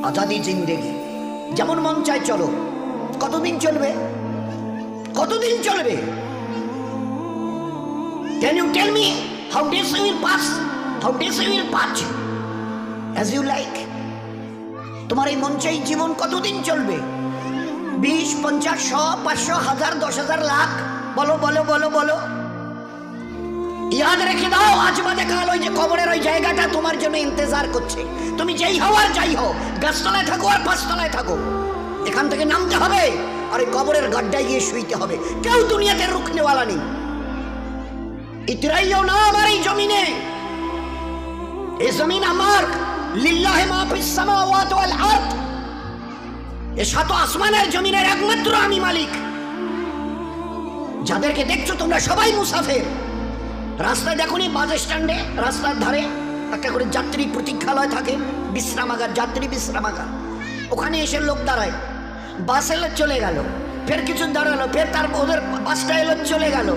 আজাদি জিন্দেগি, যেমন মন চায় চলো। কতদিন চলবে? কতদিন চলবে? Can you tell me how days you will pass? How days you will pass as you like? তোমার এই মন চাই জীবন কতদিন চলবে? 20, 50, 100, 500, 1000, 10,000, লাখ? বলো বলো বলো বলো। ইয়াদ রেখে দাও, আজ বাদে কাল ওই যে কবরের ওই জায়গাটা তোমার জন্য ইন্তজার করছে। তুমি যেই হও আর যাই হও, গাছতলায় থাকো আর পাঁচতলায় থাকো, এখান থেকে নামতে হবে আর এই কবরের গাড্ডায় গিয়ে শুইতে হবে। কেউ দুনিয়াতে রুখনেওয়ালা নেই। ইতরাইও না আমার এই জমিনে। এই জমিন আমার, লিল্লাহি মা ফিস সামাওয়াতি ওয়াল আরদ। এই সাত আসমানের জমিনের একমাত্র আমি মালিক। যাদেরকে দেখছো তোমরা সবাই মুসাফির। রাস্তায় দেখোনি বাস স্ট্যান্ডে রাস্তার ধারে একটা করে যাত্রী প্রতীক্ষালয় থাকে, বিশ্রামাগার, যাত্রী বিশ্রামাগার। ওখানে এসে লোক দাঁড়ায়, বাস এলো চলে গেল, ফের কিছু দাঁড়ালো, ফের তার ওদের বাসটা এলো চলে গেল,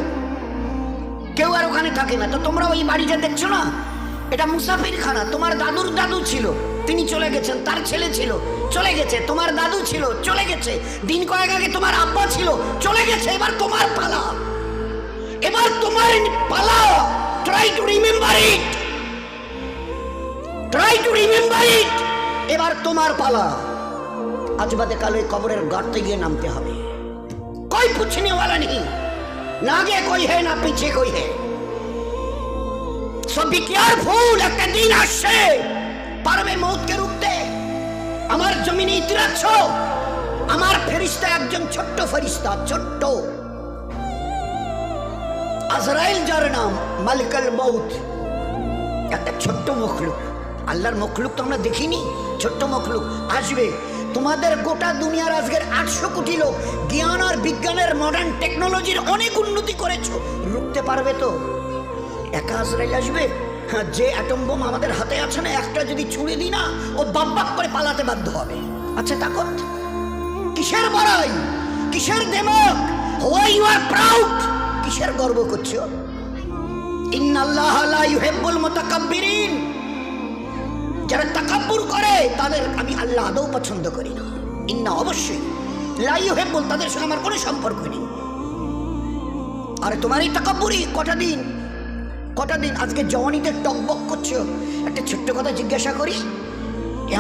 কেউ আর ওখানে থাকে না। তো তোমরা ওই বাড়িটা দেখছো না, এটা মুসাফির খানা। তোমার দাদুর দাদু ছিল, তিনি চলে গেছেন, তার ছেলে ছিল চলে গেছে, তোমার দাদু ছিল চলে গেছে, দিন কয়েক আগে তোমার আব্বা ছিল চলে গেছে। এবার তোমার পালা, এবার তোমার পালা। Try to remember it, try to remember it. এবার তোমার পালা। আজ বাদে কাল ওই কবরের গর্তে গিয়ে নামতে হবে। कोई पूछने वाला नहीं, ना आगे कोई है ना पीछे कोई है। सो बी केयरफुल। একটা দিন আসছে পারবে মৌতকে রুখতে। আমার জমিনে ইতিরাচ্ছ, আমার ফেরেশতা একজন ছোট্ট ফেরেশতা, ছোট্ট আজরাইল, যার নাম মালিকুল মউত। একটা ছোট্ট মখলুক, আল্লাহর মখলুক তো আমরা দেখিনি, ছোট্ট মখলুক আসবে। তোমাদের গোটা দুনিয়ার আজকের 800 কোটি লোক জ্ঞান আর বিজ্ঞানের মডার্ন টেকনোলজির অনেক উন্নতি করেছো, রুখতে পারবে তো? একা আজরাইল আসবে? হ্যাঁ, যে অ্যাটম বোম আমাদের হাতে আছে না, একটা যদি ছুঁড়ে দিই না, ও বাপ বাপ করে পালাতে বাধ্য হবে। আচ্ছা তাকত কিসের বড়াই, কিসের দেমক? Why you are proud? কিসের গর্ব করছো? ইন্নাল্লাহা লা ইউহিব্বুল মুতাকাব্বিরিন। যারা তাকাব্বুর করে তাদের আমি আল্লাহ আদৌ পছন্দ করি না। ইন্না অবশ্যই, লা ইউহিব্বুল, তাদের সঙ্গে আমার কোনো সম্পর্ক নেই। আরে তোমার এই তাকাব্বুরি কটা দিন, কটা দিন? আজকে জওয়ানিতে টকবক করছো। একটা ছোট্ট কথা জিজ্ঞাসা করি,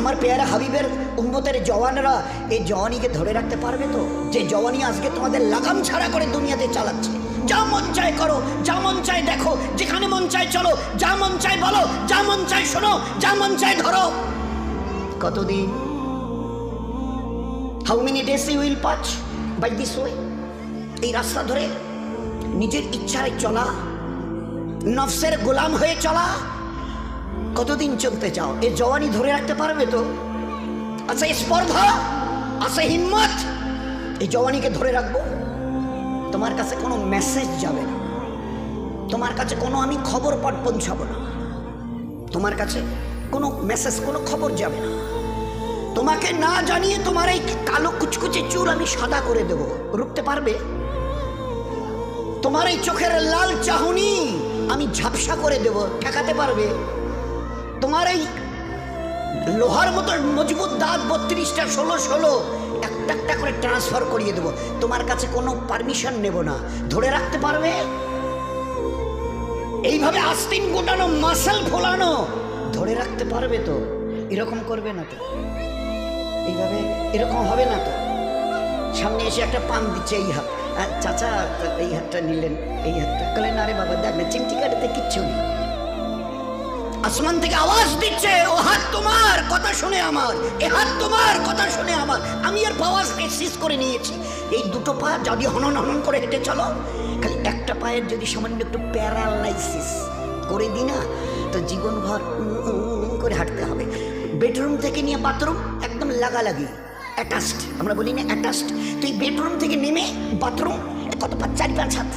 আমার পেয়ারা হাবিবের উম্মতের জওয়ানরা এই জওয়ানিকে ধরে রাখতে পারবে তো? যে জওয়ানি আজকে তোমাদের লাগাম ছাড়া করে দুনিয়াতে চালাচ্ছে। যা মন চায় করো, যা মন চায় দেখো, যেখানে মন চায় চলো, যা মন চায় বলো, যা মন চায় শোনো, যা মন চায় ধরো। কতদিন? How many days you will pass by this way? এই রাস্তা ধরে নিজের ইচ্ছায় চলা, নফসের গোলাম হয়ে চলা, কতদিন চলতে চাও? এই জওয়ানি ধরে রাখতে পারবে তো? আচ্ছা স্পর্ধা, আচ্ছা হিম্মত, এই জওয়ানিকে ধরে রাখবো? তোমার কাছে কোনো মেসেজ যাবে না, তোমার কাছে কোনো আমি খবর পাঠ পৌঁছাবো না, তোমার কাছে কোনো মেসেজ, কোনো খবর যাবে না। তোমাকে না জানিয়ে তোমার এই কালো কুচকুচে চুল আমি সাদা করে দেব, রুখতে পারবে? তোমার এই চোখের লাল চাহনি আমি ঝাপসা করে দেব, ঠেকাতে পারবে? তোমার এই লোহার মতো মজবুত দাঁত 32টা 16 একটা একটা করে ট্রান্সফার করিয়ে দেব, তোমার কাছে কোনো পারমিশন নেব না, ধরে রাখতে পারবে? এইভাবে আস্তিন গোটানো, মাসেল ফোলানো, ধরে রাখতে পারবে তো? এরকম করবে না তো? এইভাবে এরকম হবে না তো? সামনে এসে একটা পান দিচ্ছে, এই হাত, চাচা এই হাতটা নিলেন, এই হাতটা কলেন, আরে বাবা দেখ না চিমটি কাটাতে কিচ্ছু নেই। আসমান থেকে আওয়াজ দিচ্ছে, ও হাত তোমার কথা শুনে আমার, এ হাত তোমার কথা শুনে আমার। আমি আর পাওয়াজ এক্সিস করে নিয়েছি। এই দুটো পা যদি হনন হনন করে হেঁটে চলো, খালি একটা পায়ের যদি সামান্য একটু প্যারালাইসিস করে দিই না, তো জীবনভর করে হাঁটতে হবে। বেডরুম থেকে নিয়ে বাথরুম একদম লাগালাগি, অ্যাটাচড, আমরা বলি না অ্যাটাচড। তো এই বেডরুম থেকে নেমে বাথরুম কত 4-5 হাত,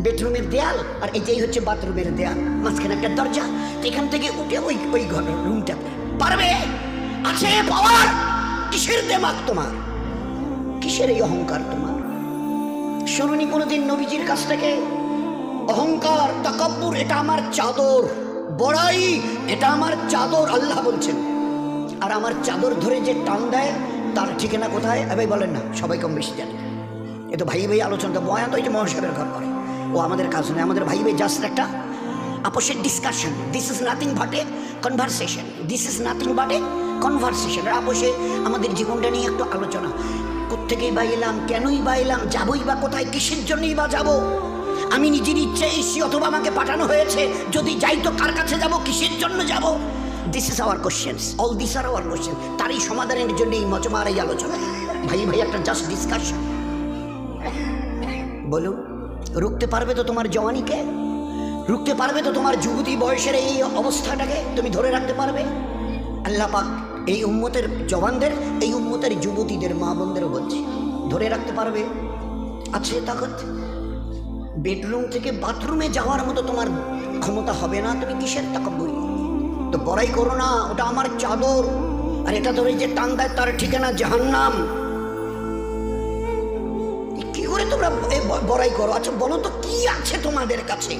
বেডরুমের দেয়াল আর এটাই হচ্ছে বাথরুমের দেয়াল, মাঝখানে একটা দরজা। তো এখান থেকে উঠে ওই ঘরের রুমটা পারবে? আছে পাওয়ার? কিসের দেমাগ তোমার? কিসের এই অহংকার তোমার? শুনুনি কোনোদিন নবীজির কাছ থেকে অহংকার, তাকাব্বুর এটা আমার চাদর, বড়াই এটা আমার চাদর। আল্লাহ বলছেন আর আমার চাদর ধরে যে টান দেয় তার ঠিকানা কোথায়? ভাই বলেন না, সবাই কম বেশি জানে। এ তো ভাই ভাই আলোচনা, বয়ান তো এই যে মহাসাবের ঘর করে, ও আমাদের কাজ নয়। আমাদের ভাই ভাই জাস্ট একটা আপোষের discussion. This is nothing but a conversation, this is nothing but a conversation. আপোষে আমাদের জীবনটা নিয়ে একটু আলোচনা। কোত্থেকেই বা এলাম, কেনই বা এলাম, যাবই বা কোথায়, কিসের জন্যই বা যাব? আমি নিজের ইচ্ছে এসেছি অথবা আমাকে পাঠানো হয়েছে? যদি যাই তো কার কাছে যাব, কিসের জন্য যাব? This is our questions, all this are our question. তারই সমাধানের জন্য এই মজমার এই আলোচনা। ভাই ভাই একটা জাস্ট ডিসকাশন। বলুন, রুখতে পারবে তো তোমার জওয়ানিকে? রুখতে পারবে তো তোমার যুবতী বয়সের এই অবস্থাটাকে? তুমি ধরে রাখতে পারবে? আল্লাহ পাক এই উম্মতের জওয়ানদের, এই উম্মতের যুবতীদের, মা বোনদেরও বলছি, ধরে রাখতে পারবে? আছে তাকত? বেডরুম থেকে বাথরুমে যাওয়ার মতো তোমার ক্ষমতা হবে না, তুমি কিসের তাকাব্বুরি? তো বড়াই করো না, ওটা আমার চাদর, আর এটা ধরে যে টান দেয় তার ঠিকানা জাহান্নাম। কি করে তোমরা বড়াই করো? আচ্ছা বলো তো, কি আছে তোমাদের কাছে?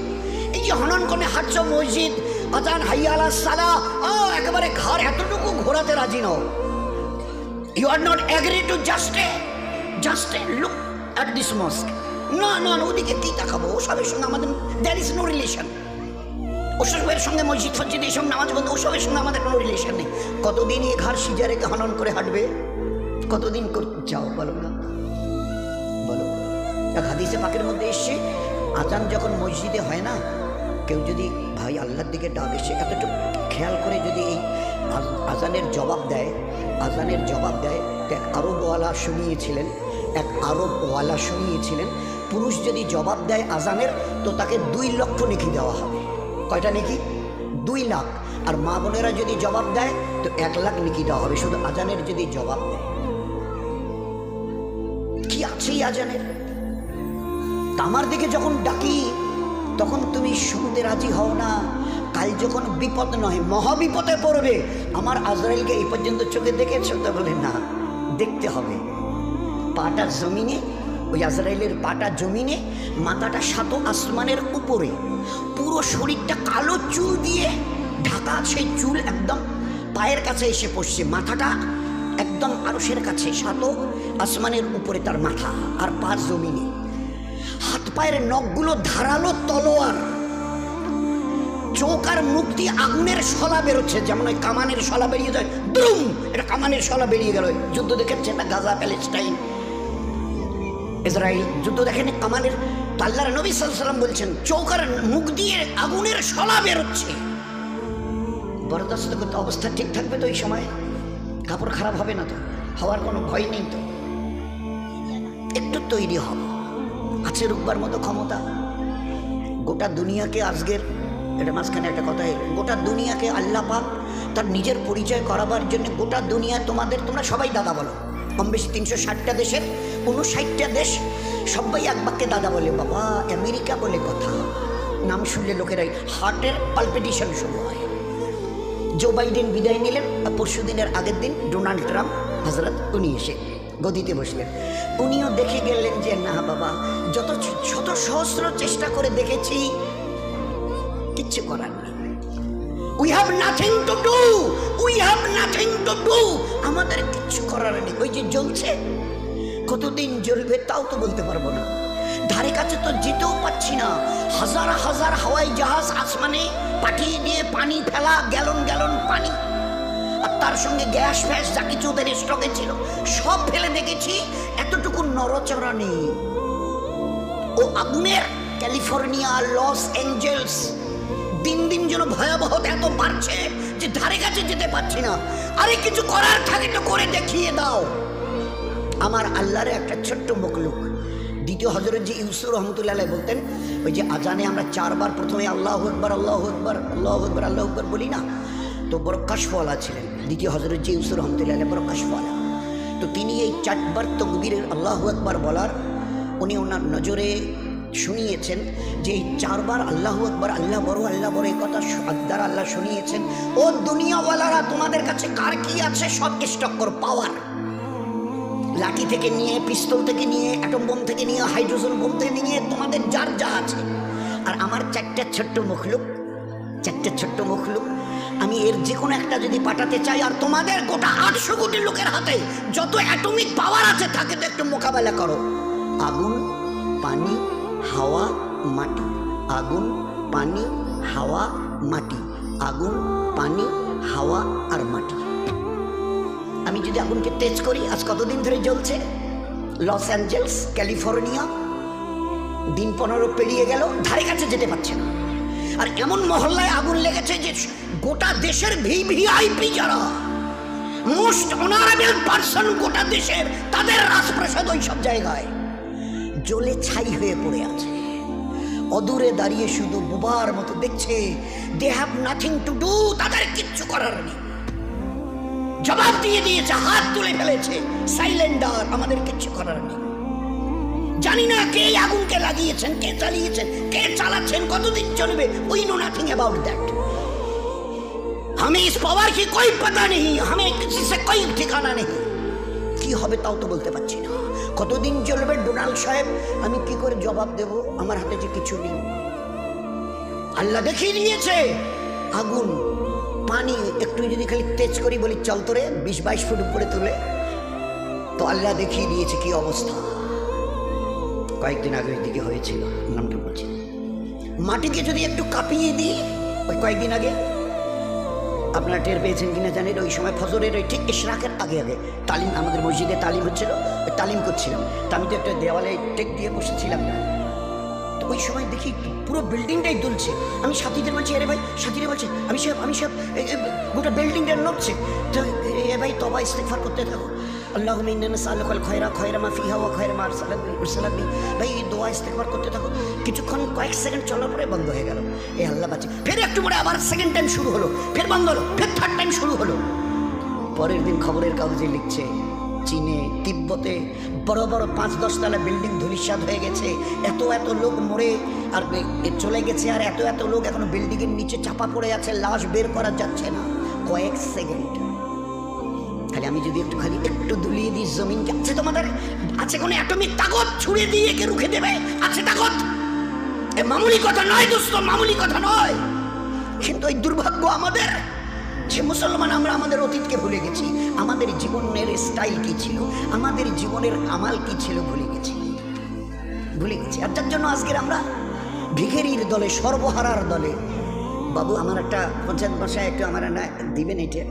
এই যে হনন করে হাঁটছ, মসজিদ আজান, হাইয়া আলাস সালাহ, একেবারে ঘর এতটুকু ঘোরাতে রাজি নও। You are not agree to just a look at this mosque. না না, ওদিকে কি তাকাবো? ওসবের সঙ্গে আমাদের দ্যার ইজ নো রিলেশন। ওসবের সঙ্গে মসজিদ ফসজিদ এইসব নামাজ বন্ধ, ওসবের সঙ্গে আমাদের কোনো রিলেশন নেই। কতদিন এই ঘর সিজা রেখে হনন করে হাঁটবে? কতদিন করতে চাও বলো না? বলো। এক হাদিসে পাকের মধ্যে এসছে, আজান যখন মসজিদে হয় না, কেউ যদি ভাই আল্লাহর দিকে ডাক এসে এতটুকু খেয়াল করে যদি এই আজানের জবাব দেয়, আজানের জবাব দেয়, এক আরবওয়ালা শুনিয়েছিলেন, পুরুষ যদি জবাব দেয় আজানের, তো তাকে 2 লক্ষ নেকি দেওয়া হবে। কয়টা নেকি? 2 লাখ। আর মা বোনেরা যদি জবাব দেয় তো 1 লাখ নেকি দেওয়া হবে, শুধু আজানের যদি জবাব দেয়। কি আছে এই আজানের? আমার দিকে যখন ডাকি তখন তুমি শুনতে রাজি হও না। কাল যখন বিপদ নয় মহাবিপদে পড়বে, আমার আজরাইলকে এই পর্যন্ত চোখে দেখেছো? তো বলে না, দেখতে হবে। পাটা জমিনে, ওই আজরাইলের পাটা জমিনে, মাথাটা 7 আসমানের উপরে, পুরো শরীরটা কালো চুল দিয়ে ঢাকা, সেই চুল একদম পায়ের কাছে এসে পড়ছে, মাথাটা একদম আরশের কাছে, 7 আসমানের উপরে তার মাথা, আর পা জমিনে। হাত পায়ের নখগুলো ধারালো তলোয়ার, চোখ আর মুখ দিয়ে আগুনের শলা বেরোচ্ছে, যেমন ওই কামানের শলা বেরিয়ে যায়, দ্রুম, এটা কামানের শলা বেরিয়ে গেল। যুদ্ধ দেখেছে না, গাজা, প্যালেস্টাইন, ইসরায়েল যুদ্ধ দেখেনি কামানের? আল্লাহর নবী সাল্লাল্লাহু আলাইহি ওয়াসাল্লাম বলছেন, চোখ আর মুখ দিয়ে আগুনের শলা বেরোচ্ছে। বরদাস্ত করতে অবস্থা ঠিক থাকবে তো? এই সময় কাপড় খারাপ হবে না তো? হওয়ার কোনো ভয় নেই তো? একটু তৈরি হব, আছে রুকবার মতো ক্ষমতা। গোটা দুনিয়াকে আজকের, এটা মাঝখানে একটা কথা, গোটা দুনিয়াকে আল্লাহ পাক তার নিজের পরিচয় করাবার জন্য, গোটা দুনিয়া তোমরা সবাই দাদা বলো, কম বেশি 360টা দেশের 59টা দেশ, সবাই এক বাক্যে দাদা বলে। বাবা, আমেরিকা বলে কথা, নাম শুনলে লোকেরাই হার্টের পালপিটেশন শুরু হয়। জো বাইডেন বিদায় নিলেন, পরশু দিনের আগের দিন ডোনাল্ড ট্রাম্প হজরত উনি এসে গদিতে বসলেন। উনিও দেখে গেলেন যে না বাবা, যত শত সহস্র চেষ্টা করে দেখেছি, কিচ্ছু করার নেই। We have nothing to do, we have nothing to do, আমাদের কিচ্ছু করার নেই। ওই যে জ্বলছে, কতদিন জ্বলবে তাও তো বলতে পারবো না, ধারে কাছে তো যেতেও পাচ্ছি না। হাজার হাজার হাওয়াই জাহাজ আসমানে পাঠিয়ে দিয়ে পানি ফেলা, গ্যালন গ্যালন পানি, আর তার সঙ্গে গ্যাস ফ্যাস যা কিছু ওদের স্টকে ছিল সব ফেলে দেখেছি, এতটুকু নড়চড়া নেই। ও আগুনের ক্যালিফোর্নিয়া, লস অ্যাঞ্জেলস, দিন দিন যেন ভয়াবহতা এত বাড়ছে যে ধারে কাছে যেতে পারছি না। আরে কিছু করার থাকে তো করে দেখিয়ে দাও। আমার আল্লাহর একটা ছোট্ট মখলুক, দ্বিতীয় হযরত জি ইউসুফ রহমতুল্লাহ আলাইহি বলতেন, ওই যে আজানে আমরা 4 বার প্রথমে আল্লাহু আকবার, আল্লাহু আকবার, আল্লাহু আকবার, আল্লাহু আকবার বলি না, তো বড় কাশফওয়ালা ছিলেন দ্বিতীয় হযরত জি ইউসুফ রহমতুল্লাহ আলাইহি, বড় কাশফওয়ালা। তো তিনি এই 4 বার তাকবীরের আল্লাহু আকবার বলার, উনি ওনার নজরে শুনিয়েছেন যে এই 4 বার আল্লাহু আকবার, আল্লাহ বড়, আল্লাহ বড়, এই কথা দ্বারা আল্লাহ শুনিয়েছেন, ও দুনিয়াওয়ালারা তোমাদের কাছে কার কি আছে সব স্টক করো, পাওয়ার, লাঠি থেকে নিয়ে, পিস্তল থেকে নিয়ে, অ্যাটম বোম থেকে নিয়ে, হাইড্রোজেন বোম থেকে নিয়ে, তোমাদের যার যা আছে। আর আমার 4টা ছোট্ট মখলুক আমি এর যে কোনো একটা যদি পাঠাতে চাই, আর তোমাদের গোটা 800 কোটি লোকের হাতে যত অ্যাটমিক পাওয়ার আছে থাকে, তো একটু মোকাবেলা করো। আগুন, পানি, হাওয়া, মাটি। আগুন, পানি, হাওয়া, মাটি। আগুন, পানি, হাওয়া আর মাটি। আমি যদি আগুনকে তেজ করি, আজ কতদিন ধরে জ্বলছে? লস অ্যাঞ্জেলস, ক্যালিফোর্নিয়া, দিন 15 পেরিয়ে গেল, ধারে কাছে যেতে পারছে না। আর এমন মহল্লায় আগুন লেগেছে যে গোটা দেশের ভিভিআইপি যারা মোস্ট অনারেবল পারসন গোটা দেশের, তাদের রাজপ্রাসাদ ওই সব জায়গায় জ্বলে ছাই হয়ে পড়ে আছে। অদূরে দাঁড়িয়ে শুধু বোবার মতো দেখছে। They have nothing to do, তাদের কিচ্ছু করার নেই। জবাব দিয়ে দিয়েছে, হাত তুলে ফেলেছে, সাইলেন্ডার, আমাদের কিচ্ছু করার নেই। জানি না কে আগুনকে লাগিয়েছেন, কে চালিয়েছেন, কে চালাচ্ছেন, কতদিন চলবে, we know nothing about that. हमें इस पावर की कोई पता नहीं, हमें किसी से कोई ठिकाना नहीं। কি হবে তাও তো বলতে পারছি না। কতদিন চলবে ডোনাল্ড সাহেব, আমি কি করে জবাব দেব? আমার হাতে যে কিছু নেই। আল্লাহ দেখিয়ে দিয়েছে আগুন, পানি একটু যদি খালি তেজ করি, বলি চল তোরে 20-22 ফুট উপরে তুলে, তো আল্লাহ দেখিয়ে দিয়েছে কি অবস্থা। কয়েকদিন আগে দিকে হয়েছিল, নামটা বলছি। মাটিকে যদি একটু কাঁপিয়ে দিই, ওই কয়েকদিন আগে আপনারা টের পেয়েছেন কিনা জানেন, ওই সময় ফজরের ওই ঠিক ইশরাকের আগে আগে তালিম, আমাদের মসজিদে তালিম হচ্ছিল, তালিম করছিলাম। তা আমি তো একটা দেওয়ালে টেক দিয়ে বসেছিলাম না, তো ওই সময় দেখি পুরো বিল্ডিংটাই দুলছে। আমি সাথীদের বলছি, আরে ভাই, সাথীরা বলছে আমি সব গোটা বিল্ডিংটা নড়ছে। তো এ ভাই তবা ইস্তেগফার করতে থাকো, আল্লাহুম্মা ইন্না নাসআলুকাল খায়রা মা ফিহা ওয়া খায়রা মা আরসালাক বি। ভাই এই দোয়া ইস্তেগফার করতে থাকো। কিছুক্ষণ কয়েক সেকেন্ড চলার পরে বন্ধ হয়ে গেল। এ আল্লাহ বাঁচে। ফের একটু পরে আবার সেকেন্ড টাইম শুরু হলো, ফের বন্ধ হলো, ফের থার্ড টাইম শুরু হলো। পরের দিন খবরের কাগজে লিখছে, চীনে, তিব্বতে বড় বড় 5-10 তলা বিল্ডিং ধূলিসাৎ হয়ে গেছে, এত লোক মরে আর চলে গেছে, আর এত লোক এখনো বিল্ডিং এর নিচে চাপা পড়ে আছে, লাশ বের করা যাচ্ছে না। কয়েক সেকেন্ড খালি আমি যদি একটু দুলিয়ে দিই জমিনকে, আছে তোমাদের আছে কোনো অ্যাটমিক তাকত ছুড়ে দিয়ে একে রুখে দেবে? আছে তাকত? এ মামুলি কথা নয় দোস্ত, মামুলি কথা নয়। কিন্তু এই দুর্ভাগ্য আমাদের যে মুসলমান, আমরা আমাদের অতীতকে ভুলে গেছি। আমাদের জীবনের স্টাইল কি ছিল, আমাদের জীবনের আমাল কি ছিল ভুলে গেছি। আর যার জন্য আজকের আমরা ভিখারির দলে, সর্বহারার দলে। বাবু আমার একটা পঞ্চায়েত ভাষায় একটু আমার না দিবেন, এটা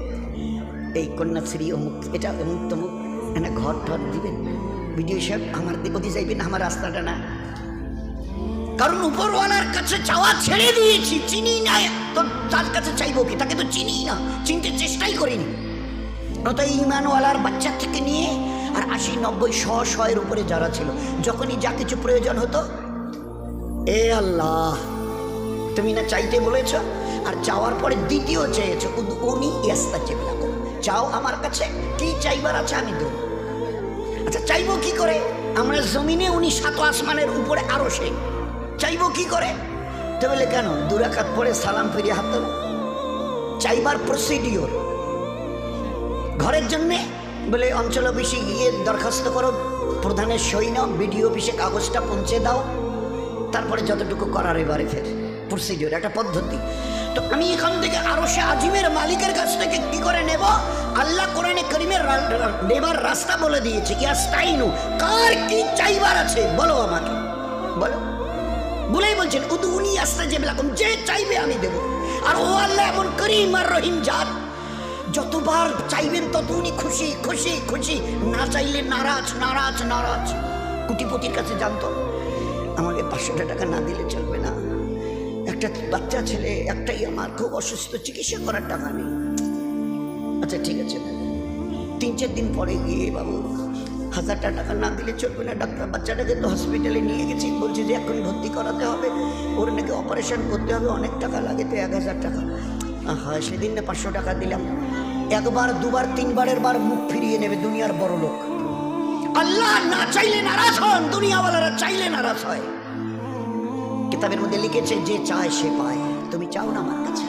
এই কন্যাশ্রী অমুক, এটা অমুক তমুক, এনে ঘর ঠর দিবেন। ভিডিও সাহেব আমার দিবদি যাইবেন, আমার রাস্তাটা না। কারণ উপরওয়ালার কাছে চাওয়া ছেড়ে দিয়েছি, চিনি না তো তার কাছে চাইবো কি? তাকে তো চিনি না, চিনতে চেষ্টাই করিনি। তো ইমানওয়ালার বাচ্চা থেকে নিয়ে আর 80-90-100 এর উপরে যারা ছিল, যখনই যা কিছু প্রয়োজন হতো, এ আল্লাহ তুমি না চাইতে বলেছ, আর চাওয়ার পরে দ্বিতীয় চেয়েছো, উনি ইয়াস্তাজিব লাকুম, চাও আমার কাছে, কি চাইবার আছে আমি দেব। আচ্ছা চাইবো কি করে? আমরা জমিনে, উনি 7 আসমানের উপরে, আরো সে চাইবো কি করে? তো বলে কেন 2 রাকাত পরে সালাম ফিরিয়ে হাত দেবো? চাইবার প্রসিডিওর। ঘরের জন্যে বলে অঞ্চল অফিসে গিয়ে দরখাস্ত করো, প্রধানের সই নাও, বিডিও অফিসে কাগজটা পৌঁছে দাও, তারপরে যতটুকু করার এবারে ফের প্রসিডিওর, একটা পদ্ধতি। তো আমি এখান থেকে আরশে আজিমের মালিকের কাছ থেকে কি করে নেব? আল্লাহ কোরআনে কারীমের নেবার রাস্তা বলে দিয়েছে। ইয়াস্তাইনু, কার কি চাইবার আছে বলো আমাকে, বলো। বলেই বলছেন উদউনি আস্তাজিব লাকুম, যে চাইবে আমি দেব। আর ও আল্লাহ এমন করিম আর রহিম জাত, যতবার চাইবেন তত উনি খুশি খুশি খুশি, না চাইলে নারাজ নারাজ নারাজ। কোটিপতির কাছে জানতো আমাকে 500 টাকা না দিলে চলবে না, একটা বাচ্চা ছেলে একটাই আমার, খুব অসুস্থ, চিকিৎসা করার টাকা নেই। আচ্ছা ঠিক আছে, 3-4 দিন পরে গিয়ে বাবু 1000 টাকা না দিলে চলবে না, ডাক্তার বাচ্চাটাকে তো হসপিটালে নিয়ে গেছি, বলছে যে এখন ভর্তি করাতে হবে, ওর নাকি অপারেশন করতে হবে, অনেক টাকা লাগে, তো 1000 টাকা। হ্যাঁ সেদিন না 500 টাকা দিলাম। 1বার 2বার 3বারের বার মুখ ফিরিয়ে নেবে দুনিয়ার বড় লোক। আল্লাহ না চাইলে নারাজ হন, দুনিয়াওয়ালারা চাইলে নারাজ হয়। কিতাবের মধ্যে লিখেছে যে চায় সে পায়। তুমি চাও না আমার কাছে?